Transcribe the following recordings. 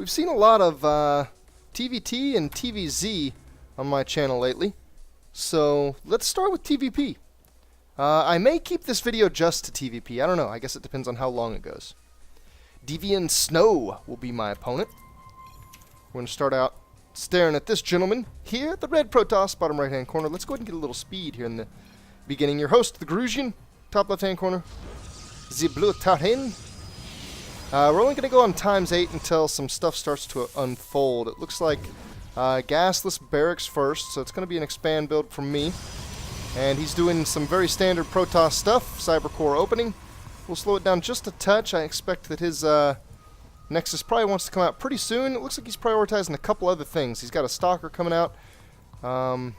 We've seen a lot of TVT and TVZ on my channel lately, so let's start with TVP. I may keep this video just to TVP. I don't know. I guess it depends on how long it goes. Deviant Snow will be my opponent. We're going to start out staring at this gentleman here, the red Protoss, bottom right-hand corner. Let's go ahead and get a little speed here in the beginning. Your host, the Grusian, top left-hand corner. The Blue Tarin. We're only going to go on ×8 until some stuff starts to unfold. It looks like gasless barracks first, so it's going to be an expand build from me. And he's doing some very standard Protoss stuff. Cybercore opening. We'll slow it down just a touch. I expect that his Nexus probably wants to come out pretty soon. It looks like he's prioritizing a couple other things. He's got a Stalker coming out. No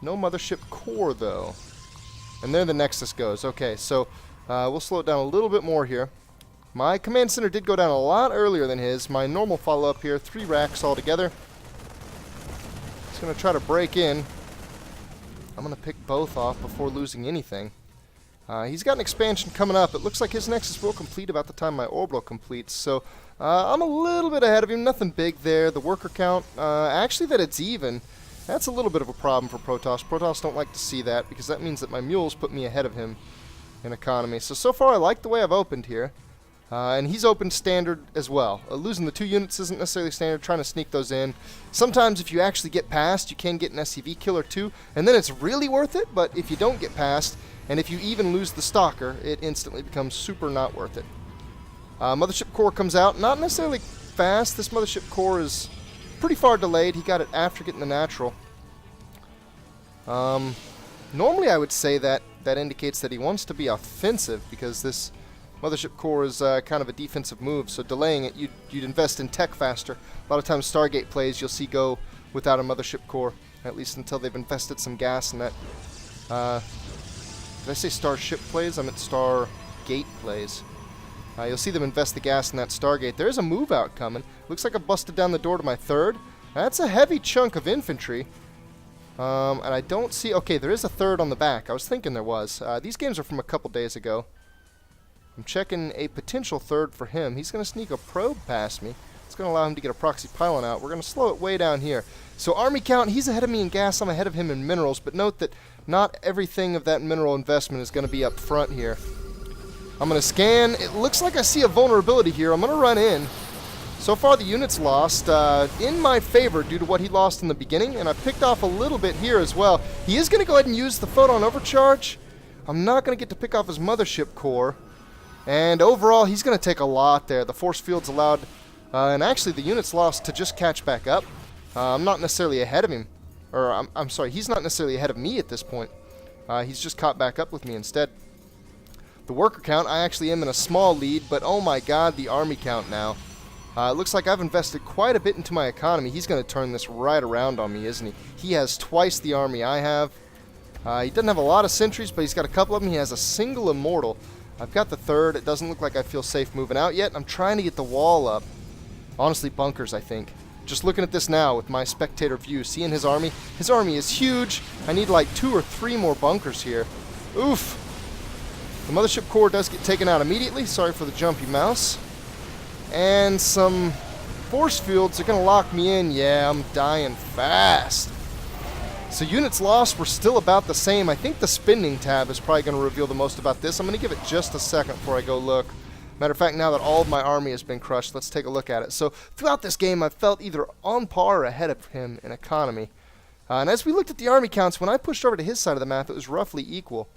Mothership Core, though. And there the Nexus goes. Okay, so we'll slow it down a little bit more here. My command center did go down a lot earlier than his. My normal follow-up here, 3 racks altogether. He's going to try to break in. I'm going to pick both off before losing anything. He's got an expansion coming up. It looks like his Nexus will complete about the time my orbital completes. So I'm a little bit ahead of him. Nothing big there. The worker count, actually that it's even, that's a little bit of a problem for Protoss. Protoss don't like to see that because that means that my mules put me ahead of him in economy. So far I like the way I've opened here. And he's opened standard as well. Losing the 2 units isn't necessarily standard, trying to sneak those in. Sometimes if you actually get past, you can get an SCV kill or 2, and then it's really worth it, but if you don't get past, and if you even lose the Stalker, it instantly becomes super not worth it. Mothership Core comes out, not necessarily fast. This Mothership Core is pretty far delayed. He got it after getting the natural. Normally I would say that indicates that he wants to be offensive, because this Mothership Core is kind of a defensive move, so delaying it, you'd invest in tech faster. A lot of times Stargate plays you'll see go without a Mothership Core, at least until they've invested some gas in that. Did I say Starship plays? I meant Stargate plays. You'll see them invest the gas in that Stargate. There's a move out coming. Looks like I busted down the door to my 3rd. That's a heavy chunk of infantry. And I don't see... Okay, there is a 3rd on the back. I was thinking there was. These games are from a couple days ago. I'm checking a potential 3rd for him. He's going to sneak a probe past me. It's going to allow him to get a proxy pylon out. We're going to slow it way down here. So army count, he's ahead of me in gas. I'm ahead of him in minerals. But note that not everything of that mineral investment is going to be up front here. I'm going to scan. It looks like I see a vulnerability here. I'm going to run in. So far the unit's lost in my favor due to what he lost in the beginning. And I picked off a little bit here as well. He is going to go ahead and use the photon overcharge. I'm not going to get to pick off his Mothership Core. And overall, he's going to take a lot there. The force field's allowed, and actually the unit's lost to just catch back up. I'm not necessarily ahead of him. Or, I'm sorry, he's not necessarily ahead of me at this point. He's just caught back up with me instead. The worker count, I actually am in a small lead, but oh my god, the army count now. It looks like I've invested quite a bit into my economy. He's going to turn this right around on me, isn't he? He has twice the army I have. He doesn't have a lot of sentries, but he's got a couple of them. He has a single immortal. I've got the 3rd. It doesn't look like I feel safe moving out yet. I'm trying to get the wall up. Honestly, bunkers, I think. Just looking at this now with my spectator view, seeing his army. His army is huge. I need like 2 or 3 more bunkers here. Oof. The Mothership Core does get taken out immediately. Sorry for the jumpy mouse. And some force fields are going to lock me in. Yeah, I'm dying fast. So units lost were still about the same. I think the spending tab is probably going to reveal the most about this. I'm going to give it just a second before I go look. Matter of fact, now that all of my army has been crushed, let's take a look at it. So throughout this game, I've felt either on par or ahead of him in economy. And as we looked at the army counts, when I pushed over to his side of the map, it was roughly equal.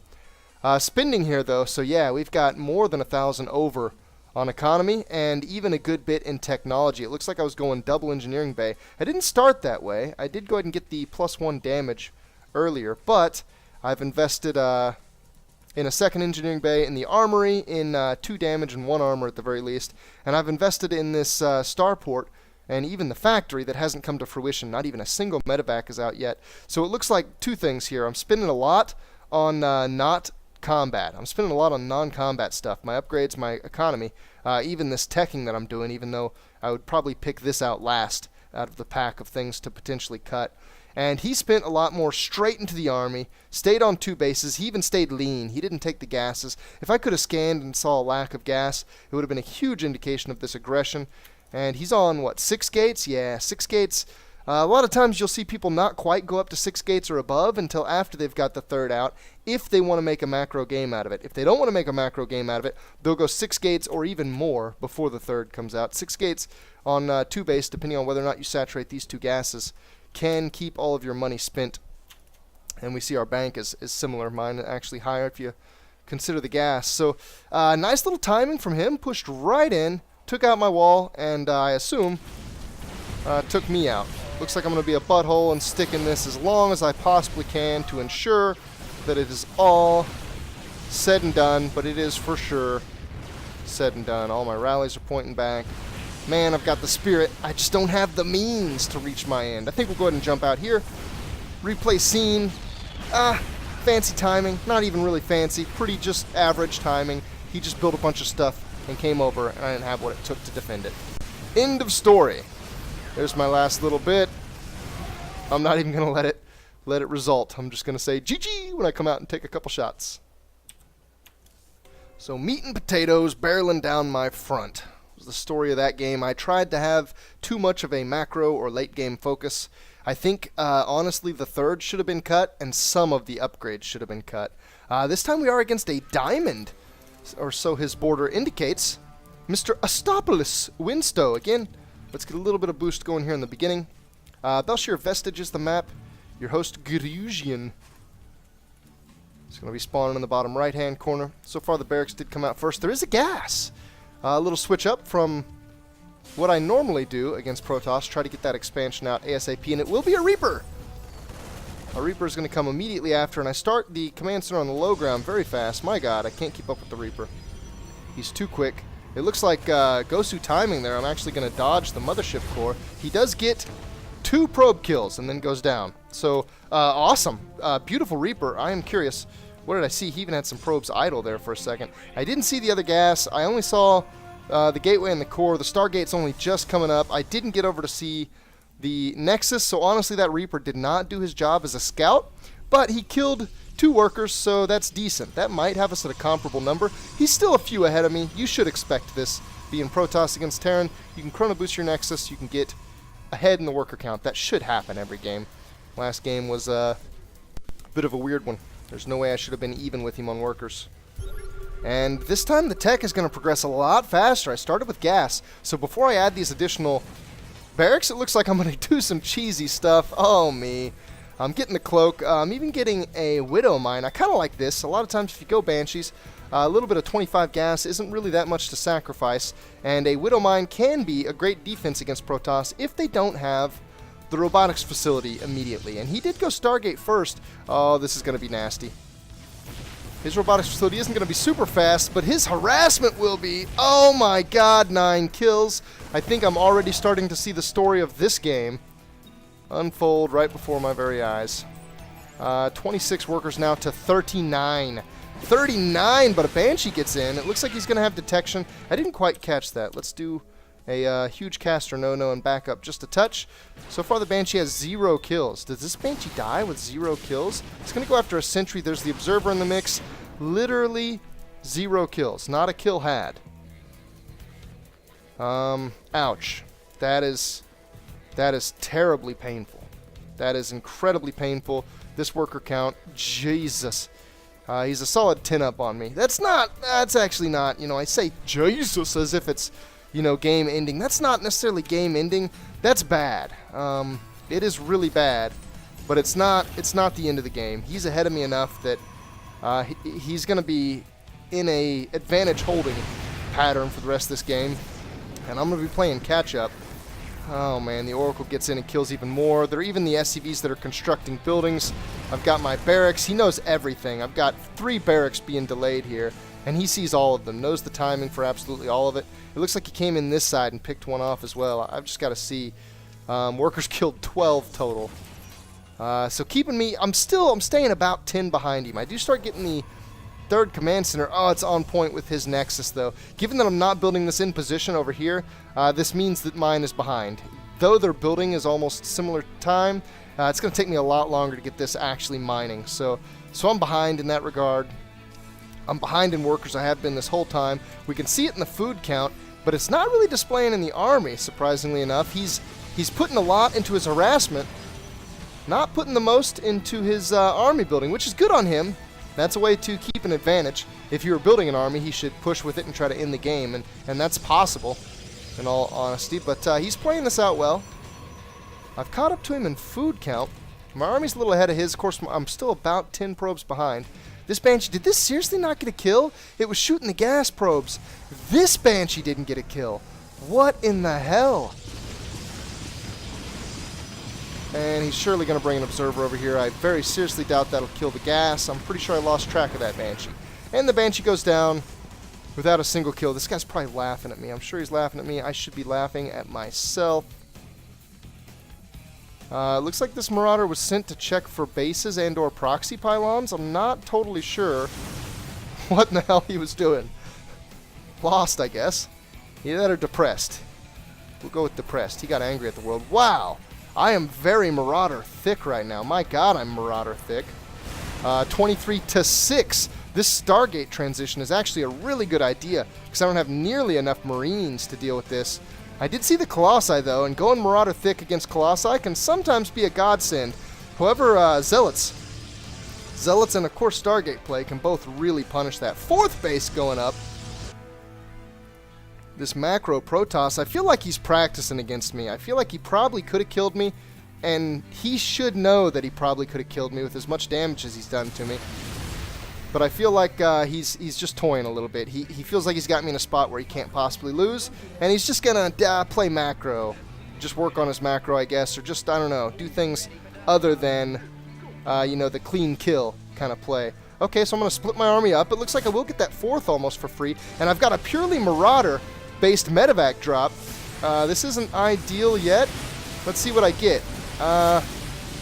Spending here, though, so yeah, we've got more than 1,000 over on economy, and even a good bit in technology. It looks like I was going double engineering bay. I didn't start that way. I did go ahead and get the +1 damage earlier, but I've invested in a 2nd engineering bay, in the armory, in 2 damage and 1 armor at the very least, and I've invested in this starport and even the factory that hasn't come to fruition. Not even a single medevac is out yet. So it looks like 2 things here. I'm spending a lot on not combat. I'm spending a lot on non-combat stuff. My upgrades, my economy, even this teching that I'm doing, even though I would probably pick this out last out of the pack of things to potentially cut. And he spent a lot more straight into the army, stayed on 2 bases. He even stayed lean. He didn't take the gases. If I could have scanned and saw a lack of gas, it would have been a huge indication of this aggression. And he's on, what, 6 gates? Yeah, 6 gates. A lot of times you'll see people not quite go up to 6 gates or above until after they've got the third out, if they want to make a macro game out of it. If they don't want to make a macro game out of it, they'll go 6 gates or even more before the third comes out. 6 gates on 2 base, depending on whether or not you saturate these 2 gases, can keep all of your money spent. And we see our bank is similar. Mine actually higher if you consider the gas. So nice little timing from him. Pushed right in, took out my wall, and I assume took me out. Looks like I'm going to be a butthole and stick in this as long as I possibly can to ensure that it is all said and done, but it is for sure said and done. All my rallies are pointing back. Man, I've got the spirit. I just don't have the means to reach my end. I think we'll go ahead and jump out here. Replay scene. Fancy timing. Not even really fancy. Pretty just average timing. He just built a bunch of stuff and came over, and I didn't have what it took to defend it. End of story. There's my last little bit. I'm not even going to let it result. I'm just going to say GG when I come out and take a couple shots. So meat and potatoes barreling down my front was the story of that game. I tried to have too much of a macro or late game focus. I think, honestly, the third should have been cut, and some of the upgrades should have been cut. This time we are against a diamond, or so his border indicates. Mr. Astopoulos Winstow. Again, let's get a little bit of boost going here in the beginning. Belshir Vestige is the map. Your host, Grusian. It's going to be spawning in the bottom right-hand corner. So far, the barracks did come out first. There is a gas. A little switch up from what I normally do against Protoss. Try to get that expansion out ASAP, and it will be a Reaper. A Reaper is going to come immediately after, and I start the command center on the low ground very fast. My god, I can't keep up with the Reaper. He's too quick. It looks like Gosu timing there. I'm actually going to dodge the mothership core. He does get 2 probe kills and then goes down. So, awesome. Beautiful Reaper. I am curious. What did I see? He even had some probes idle there for a second. I didn't see the other gas. I only saw the gateway and the core. The Stargate's only just coming up. I didn't get over to see the Nexus, so honestly that Reaper did not do his job as a scout, but he killed 2 workers, so that's decent. That might have us at a comparable number. He's still a few ahead of me. You should expect this. Being Protoss against Terran, you can chrono boost your Nexus, you can get ahead in the worker count. That should happen every game. Last game was a bit of a weird one. There's no way I should have been even with him on workers. And this time the tech is going to progress a lot faster. I started with gas, so before I add these additional barracks, it looks like I'm going to do some cheesy stuff. Oh, me. I'm getting the cloak. I'm even getting a Widow Mine. I kind of like this. A lot of times if you go Banshees, a little bit of 25 gas isn't really that much to sacrifice, and a Widow Mine can be a great defense against Protoss if they don't have the robotics facility immediately. And he did go Stargate first. Oh, this is going to be nasty. His robotics facility isn't going to be super fast, but his harassment will be. Oh my god, 9 kills. I think I'm already starting to see the story of this game unfold right before my very eyes. 26 workers now to 39. 39, but a Banshee gets in. It looks like he's going to have detection. I didn't quite catch that. Let's do a huge caster no-no and back up just a touch. So far the Banshee has 0 kills. Does this Banshee die with 0 kills? It's going to go after a sentry. There's the Observer in the mix. Literally 0 kills. Not a kill had. Ouch. That is terribly painful. That is incredibly painful. This worker count, Jesus. He's a solid 10 up on me. That's actually not, I say Jesus as if it's, game ending. That's not necessarily game ending. That's bad. It is really bad, but it's not the end of the game. He's ahead of me enough that he's going to be in a advantage holding pattern for the rest of this game, and I'm going to be playing catch up. Oh man, the Oracle gets in and kills even more. There are even the SCVs that are constructing buildings. I've got my barracks. He knows everything. I've got 3 barracks being delayed here, and he sees all of them, knows the timing for absolutely all of it. It looks like he came in this side and picked one off as well. I've just got to see. Workers killed 12 total. So keeping me, I'm staying about 10 behind him. I do start getting the 3rd command center. Oh, it's on point with his Nexus, though. Given that I'm not building this in position over here, this means that mine is behind. Though their building is almost similar time, it's going to take me a lot longer to get this actually mining. So I'm behind in that regard. I'm behind in workers. I have been this whole time. We can see it in the food count. but it's not really displaying in the army, surprisingly enough. He's putting a lot into his harassment, not putting the most into his army building, which is good on him. That's a way to keep an advantage. If you were building an army, he should push with it and try to end the game, and that's possible, in all honesty. But he's playing this out well. I've caught up to him in food count. My army's a little ahead of his. Of course, I'm still about 10 probes behind. This Banshee, did this seriously not get a kill? It was shooting the gas probes. This Banshee didn't get a kill. What in the hell? And he's surely going to bring an observer over here. I very seriously doubt that'll kill the gas. I'm pretty sure I lost track of that Banshee. And the Banshee goes down without a single kill. This guy's probably laughing at me. I'm sure he's laughing at me. I should be laughing at myself. Looks like this Marauder was sent to check for bases and or proxy pylons. I'm not totally sure what in the hell he was doing. Lost, I guess. Either that or depressed. We'll go with depressed. He got angry at the world. Wow! I am very Marauder thick right now. My God, I'm Marauder thick. 23-6. This Stargate transition is actually a really good idea because I don't have nearly enough Marines to deal with this. I did see the Colossi, though, and going Marauder thick against Colossi can sometimes be a godsend. However, Zealots and, of course, Stargate play can both really punish that. Fourth base going up. This Macro Protoss, I feel like he's practicing against me. I feel like he probably could have killed me, and he should know that he probably could have killed me with as much damage as he's done to me. But I feel like he's just toying a little bit. He feels like he's got me in a spot where he can't possibly lose, and he's just going to play macro. Just work on his macro, I guess, or just, I don't know, do things other than, you know, the clean kill kind of play. Okay, so I'm going to split my army up. It looks like I will get that fourth almost for free, and I've got a purely Marauder-based medevac drop. This isn't ideal yet. Let's see what I get.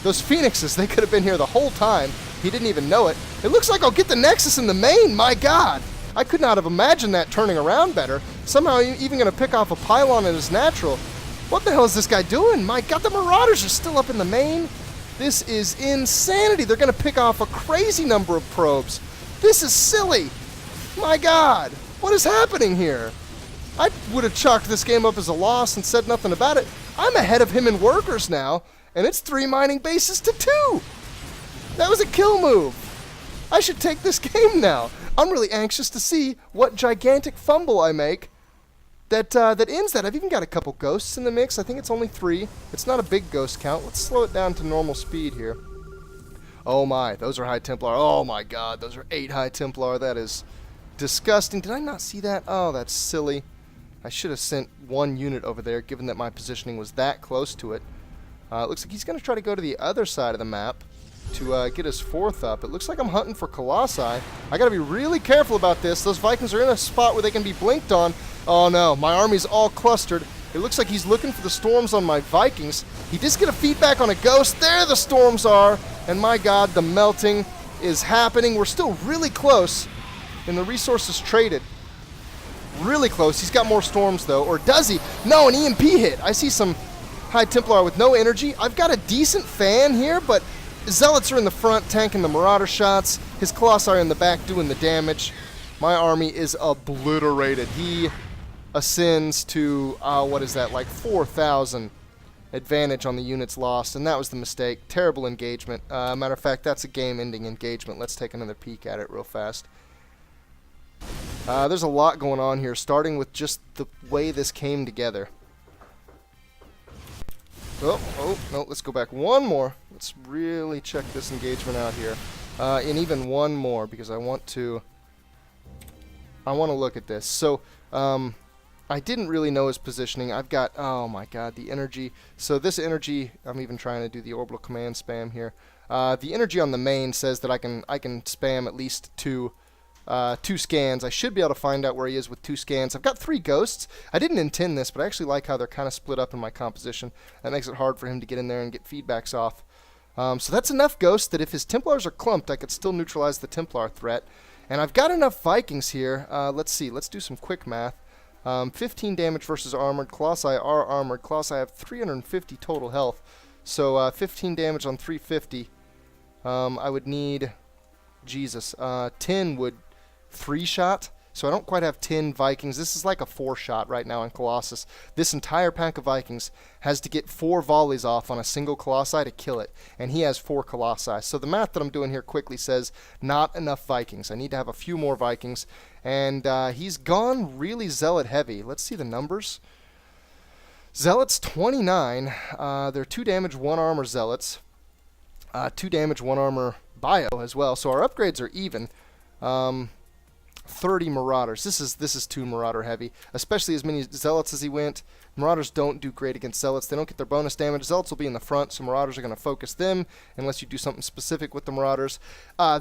Those Phoenixes, they could have been here the whole time. He didn't even know it. It looks like I'll get the Nexus in the main. My God. I could not have imagined that turning around better. Somehow even going to pick off a pylon in his natural. What the hell is this guy doing? My God, the Marauders are still up in the main. This is insanity. They're going to pick off a crazy number of probes. This is silly. My God. What is happening here? I would have chalked this game up as a loss and said nothing about it. I'm ahead of him in workers now, and it's 3 mining bases to 2. That was a kill move. I should take this game now. I'm really anxious to see what gigantic fumble I make that ends that. I've even got a couple ghosts in the mix. I think it's only 3. It's not a big ghost count. Let's slow it down to normal speed here. Oh my, those are High Templar. Oh my God, those are 8 High Templar. That is disgusting. Did I not see that? Oh, that's silly. I should have sent 1 unit over there, given that my positioning was that close to it. It looks like he's going to try to go to the other side of the map to get his 4th up. It looks like I'm hunting for Colossi. I got to be really careful about this. Those Vikings are in a spot where they can be blinked on. Oh no, my army's all clustered. It looks like he's looking for the storms on my Vikings. He does get a feedback on a ghost. There the storms are. And my God, the melting is happening. We're still really close in the resources traded. Really close. He's got more storms though. Or does he? No, an EMP hit. I see some High Templar with no energy. I've got a decent fan here, but Zealots are in the front tanking the Marauder shots. His Colossi are in the back doing the damage. My army is obliterated. He ascends to, what is that, like 4,000 advantage on the units lost, and that was the mistake. Terrible engagement. Matter of fact, that's a game-ending engagement. Let's take another peek at it real fast. There's a lot going on here, starting with just the way this came together. Oh, no, let's go back one more. Let's really check this engagement out here. And even one more, because I want to look at this. So, I didn't really know his positioning. I've got, oh my God, the energy. So this energy, I'm even trying to do the orbital command spam here. The energy on the main says that I can spam at least two scans. I should be able to find out where he is with 2 scans. I've got 3 ghosts. I didn't intend this, but I actually like how they're kind of split up in my composition. That makes it hard for him to get in there and get feedbacks off. So that's enough ghosts that if his Templars are clumped, I could still neutralize the Templar threat. And I've got enough Vikings here. Let's see. Let's do some quick math. 15 damage versus armored. Colossi are armored. Colossi have 350 total health. So 15 damage on 350. I would need, Jesus, 10 would 3-shot So I don't quite have 10 Vikings. This is like a 4-shot right now in Colossus. This entire pack of Vikings has to get 4 volleys off on a single Colossi to kill it. And he has 4 Colossi. So the math that I'm doing here quickly says not enough Vikings. I need to have a few more Vikings. And he's gone really Zealot heavy. Let's see the numbers. Zealots 29. They're 2 damage, 1 armor Zealots. 2 damage, 1 armor Bio as well. So our upgrades are even. 30 Marauders. This is too Marauder heavy, especially as many Zealots as he went. Marauders don't do great against Zealots. They don't get their bonus damage. Zealots will be in the front, so Marauders are going to focus them unless you do something specific with the Marauders.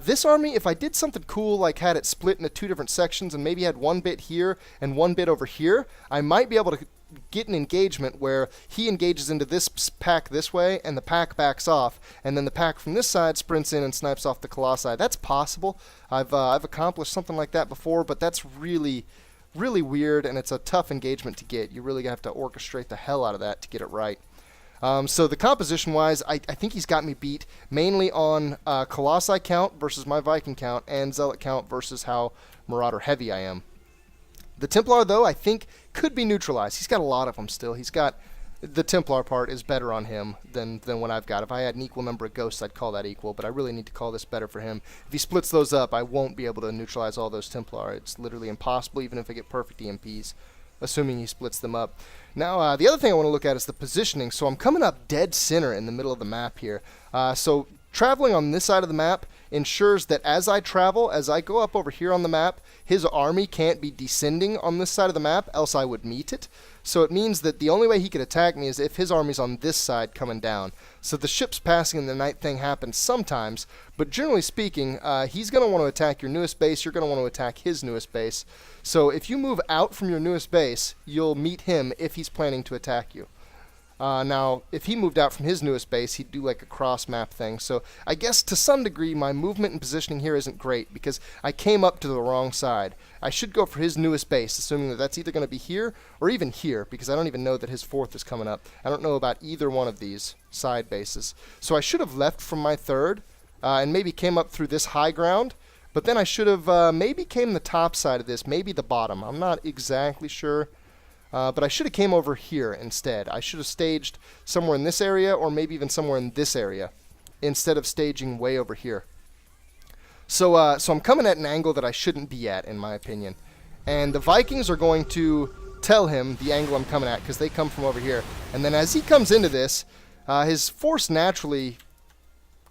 This army, if I did something cool, like had it split into 2 different sections and maybe had 1 bit here and 1 bit over here, I might be able to get an engagement where he engages into this pack this way and the pack backs off, and then the pack from this side sprints in and snipes off the Colossi. That's possible. I've accomplished something like that before, but that's really weird, and it's a tough engagement to get. You really have to orchestrate the hell out of that to get it right. So the composition-wise, I think he's got me beat mainly on Colossi count versus my Viking count and Zealot count versus how Marauder heavy I am. The Templar, though, I think could be neutralized. He's got a lot of them still. He's got the Templar part is better on him than what I've got. If I had an equal number of ghosts, I'd call that equal, but I really need to call this better for him. If he splits those up, I won't be able to neutralize all those Templar. It's literally impossible, even if I get perfect EMPs, assuming he splits them up. Now, the other thing I want to look at is the positioning. So I'm coming up dead center in the middle of the map here. So traveling on this side of the map ensures that as I travel, as I go up over here on the map, his army can't be descending on this side of the map, else I would meet it. So it means that the only way he could attack me is if his army's on this side coming down. So the ships passing in the night thing happens sometimes, but generally speaking, he's going to want to attack your newest base, you're going to want to attack his newest base. So if you move out from your newest base, you'll meet him if he's planning to attack you. Now, if he moved out from his newest base, he'd do like a cross-map thing. So I guess to some degree, my movement and positioning here isn't great because I came up to the wrong side. I should go for his newest base, assuming that that's either going to be here or even here, because I don't even know that his 4th is coming up. I don't know about either one of these side bases. So I should have left from my 3rd and maybe came up through this high ground, but then I should have maybe came the top side of this, maybe the bottom. I'm not exactly sure. But I should have came over here instead. I should have staged somewhere in this area or maybe even somewhere in this area instead of staging way over here. So, so I'm coming at an angle that I shouldn't be at, in my opinion. And the Vikings are going to tell him the angle I'm coming at because they come from over here. And then as he comes into this, his force naturally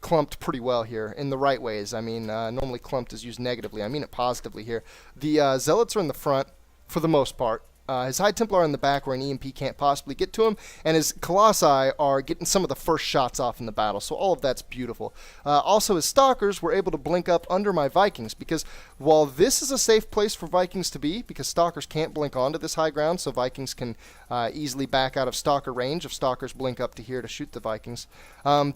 clumped pretty well here in the right ways. I mean, normally clumped is used negatively. I mean it positively here. The Zealots are in the front for the most part. His High Templar are in the back where an EMP can't possibly get to him, and his Colossi are getting some of the first shots off in the battle, so all of that's beautiful. Also, his Stalkers were able to blink up under my Vikings, because while this is a safe place for Vikings to be, because Stalkers can't blink onto this high ground, so Vikings can easily back out of Stalker range if Stalkers blink up to here to shoot the Vikings.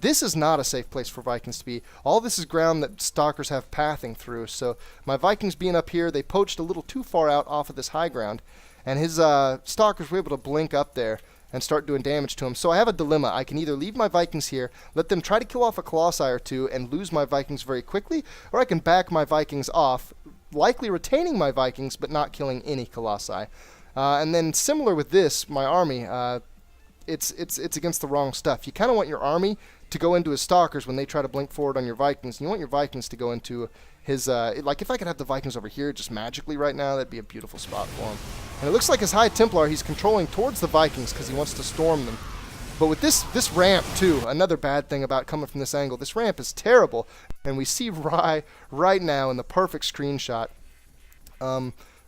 This is not a safe place for Vikings to be. All this is ground that Stalkers have pathing through, so my Vikings being up here, they poached a little too far out off of this high ground, and his Stalkers were able to blink up there and start doing damage to him. So I have a dilemma. I can either leave my Vikings here, let them try to kill off a Colossi or 2 and lose my Vikings very quickly, or I can back my Vikings off, likely retaining my Vikings but not killing any Colossi. And then similar with this, my army, it's against the wrong stuff. You kind of want your army to go into his Stalkers when they try to blink forward on your Vikings, and you want your Vikings to go into his, like if I could have the Vikings over here just magically right now, that'd be a beautiful spot for him. And it looks like his High Templar, he's controlling towards the Vikings because he wants to storm them. But with this ramp, too, another bad thing about coming from this angle, this ramp is terrible. And we see Rye right now in the perfect screenshot.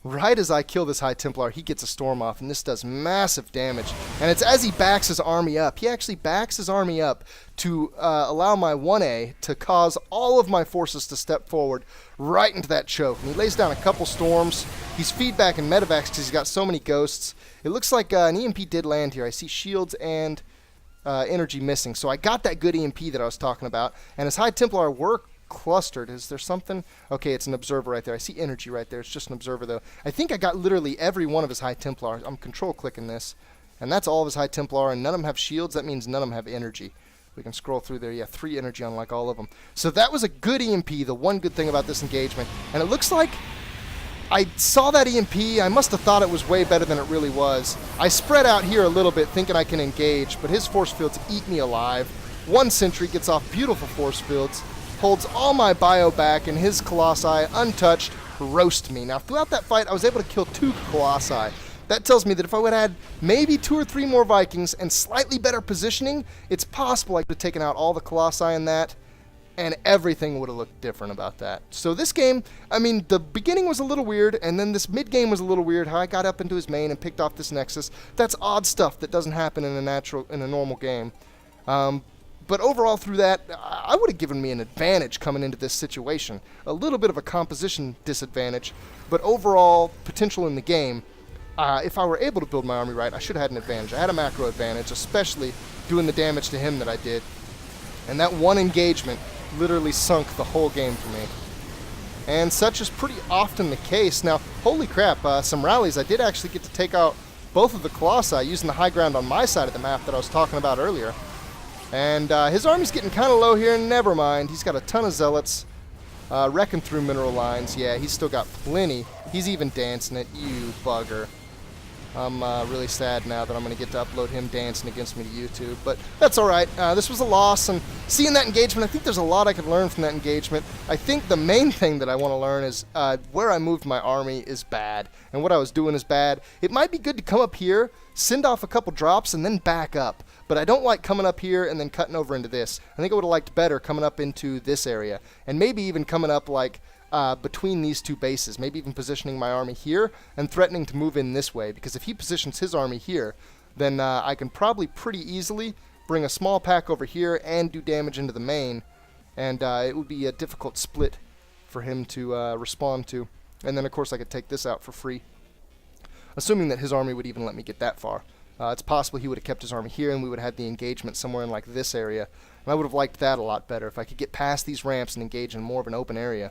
Right as I kill this High Templar, he gets a storm off, and this does massive damage. And it's as he backs his army up. He actually backs his army up to allow my 1A to cause all of my forces to step forward right into that choke. And he lays down a couple storms. He's feedback and medevacs because he's got so many ghosts. It looks like an EMP did land here. I see shields and energy missing. So I got that good EMP that I was talking about. And his High Templar were clustered. Is there something? Okay, it's an observer right there. I see energy right there. It's just an observer, though. I think I got literally every one of his High Templar. I'm control-clicking this. And that's all of his High Templar, and none of them have shields. That means none of them have energy. We can scroll through there. Yeah, 3 energy on like all of them. So that was a good EMP, the one good thing about this engagement. And it looks like I saw that EMP. I must have thought it was way better than it really was. I spread out here a little bit thinking I can engage, but his force fields eat me alive. One sentry gets off beautiful force fields, holds all my bio back, and his Colossi, untouched, roast me. Now, throughout that fight, I was able to kill 2 Colossi. That tells me that if I would have had maybe 2 or 3 more Vikings and slightly better positioning, it's possible I could have taken out all the Colossi in that, and everything would have looked different about that. So this game, I mean, the beginning was a little weird, and then this mid-game was a little weird, how I got up into his main and picked off this Nexus. That's odd stuff that doesn't happen in a normal game. But overall through that, I would have given me an advantage coming into this situation. A little bit of a composition disadvantage, but overall potential in the game, if I were able to build my army right, I should have had an advantage. I had a macro advantage, especially doing the damage to him that I did. And that one engagement literally sunk the whole game for me. And such is pretty often the case. Now, holy crap, some rallies, I did actually get to take out both of the Colossi using the high ground on my side of the map that I was talking about earlier. And his army's getting kind of low here, never mind. He's got a ton of zealots wrecking through mineral lines. Yeah, he's still got plenty. He's even dancing it, you bugger. I'm really sad now that I'm going to get to upload him dancing against me to YouTube, but that's alright. This was a loss, and seeing that engagement, I think there's a lot I could learn from that engagement. I think the main thing that I want to learn is where I moved my army is bad, and what I was doing is bad. It might be good to come up here, send off a couple drops, and then back up, but I don't like coming up here and then cutting over into this. I think I would have liked better coming up into this area, and maybe even coming up like between these 2 bases, maybe even positioning my army here and threatening to move in this way, because if he positions his army here, then I can probably pretty easily bring a small pack over here and do damage into the main, and it would be a difficult split for him to respond to. And then of course I could take this out for free, assuming that his army would even let me get that far. It's possible he would have kept his army here and we would have had the engagement somewhere in like this area, and I would have liked that a lot better. If I could get past these ramps and engage in more of an open area,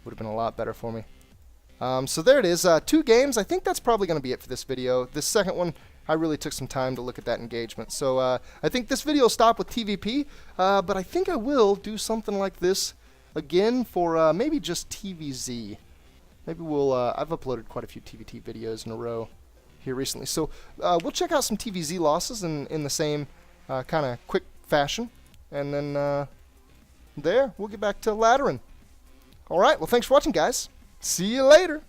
would have been a lot better for me. So there it is, 2 games. I think that's probably going to be it for this video. This second one, I really took some time to look at that engagement. So I think this video will stop with TVP, but I think I will do something like this again for maybe just TVZ. Maybe we'll, I've uploaded quite a few TVT videos in a row here recently. So we'll check out some TVZ losses in the same kind of quick fashion. And then there, we'll get back to laddering. Alright, well thanks for watching, guys. See you later.